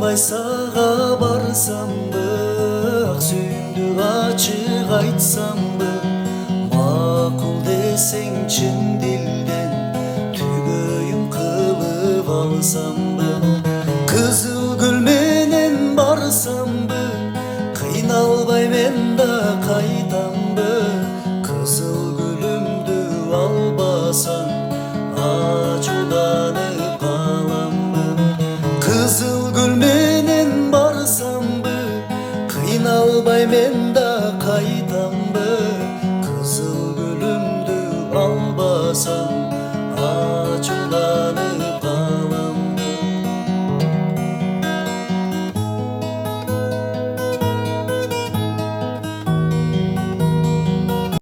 кайсага барсамбы, ак сүйүмдү ачык айтсамбы, макул десең чын дилден түгөйүн кылып алсам